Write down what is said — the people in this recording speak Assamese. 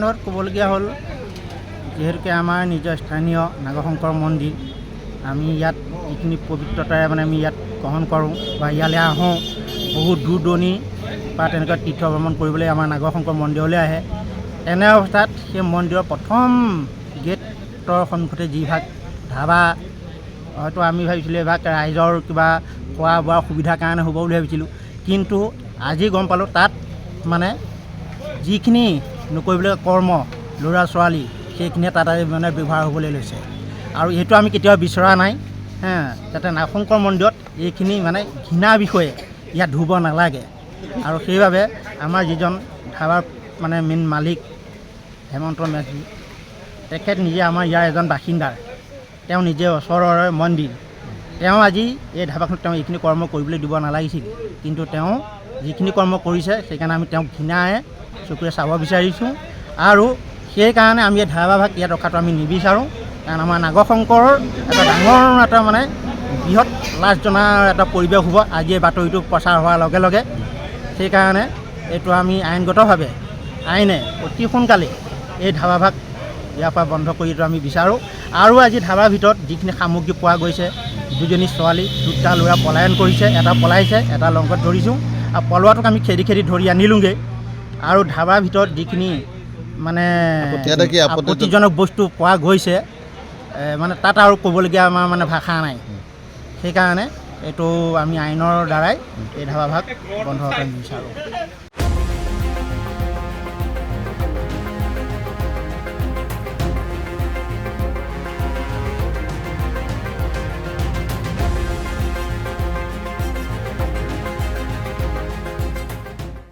সন্দৰ্ভত ক'বলগীয়া হ'ল যিহেতুকে আমাৰ নিজৰ স্থানীয় নাগশংকৰ মন্দিৰ আমি ইয়াত যিখিনি পবিত্ৰতাৰে মানে আমি ইয়াত গ্ৰহণ কৰোঁ বা ইয়ালৈ আহোঁ বহুত দূৰ দূৰণিৰ বা তেনেকুৱা তীৰ্থ ভ্ৰমণ কৰিবলৈ আমাৰ নাগশংকৰ মন্দিৰলৈ আহে। এনে অৱস্থাত সেই মন্দিৰৰ প্ৰথম গেটৰ সন্মুখতে যিভাগ ধাবা হয়তো আমি ভাবিছিলোঁ এভাগ ৰাইজৰ কিবা খোৱা বোৱাৰ সুবিধাৰ কাৰণে হ'ব বুলি ভাবিছিলোঁ, কিন্তু আজি গম পালোঁ তাত মানে যিখিনি নকৰিবলগীয়া কৰ্ম ল'ৰা ছোৱালী সেইখিনিয়ে তাত মানে ব্যৱহাৰ হ'বলৈ লৈছে। আৰু এইটো আমি কেতিয়াও বিচৰা নাই যাতে নাগশংকৰ মন্দিৰত এইখিনি মানে ঘৃণাৰ বিষয়ে ইয়াত ধুব নালাগে। আৰু সেইবাবে আমাৰ যিজন ধাবাৰ মানে মেইন মালিক হেমন্ত মেধি তেখেত নিজে আমাৰ ইয়াৰ এজন বাসিন্দাৰ, তেওঁ নিজে ওচৰৰে মন্দিৰ, তেওঁ আজি এই ধাবাখনত তেওঁ এইখিনি কৰ্ম কৰিবলৈ দিব নালাগিছিল, কিন্তু তেওঁ যিখিনি কৰ্ম কৰিছে সেইকাৰণে আমি তেওঁক ঘৃণাৰে চকুৰে চাব বিচাৰিছোঁ। আৰু সেইকাৰণে আমি এই ধাবাভাগ ইয়াত ৰখাটো আমি নিবিচাৰোঁ, কাৰণ আমাৰ নাগশংকৰৰ এটা ডাঙৰ এটা মানে বৃহৎ লাজ জনাৰ এটা পৰিৱেশ হ'ব আজি এই বাতৰিটো প্ৰচাৰ হোৱাৰ লগে লগে। সেইকাৰণে এইটো আমি আইনগতভাৱে আইনে অতি সোনকালে এই ধাবাভাগ ইয়াৰ পৰা বন্ধ কৰি এইটো আমি বিচাৰোঁ। আৰু আজি ধাবাৰ ভিতৰত যিখিনি সামগ্ৰী পোৱা গৈছে, দুজনী ছোৱালী দুটা ল'ৰা পলায়ন কৰিছে, এটা পলাইছে, এটা লংকত ধৰিছোঁ, আৰু পলোৱাটোক আমি খেদি খেদি ধৰি আনিলোঁগৈ। আৰু ধাবাৰ ভিতৰত যিখিনি মানে আপত্তিজনক বস্তু পোৱা গৈছে মানে তাত আৰু ক'বলগীয়া আমাৰ মানে ভাষা নাই। সেইকাৰণে এইটো আমি আইনৰ দ্বাৰাই এই ধাবাভাগ বন্ধ কৰিব বিচাৰোঁ।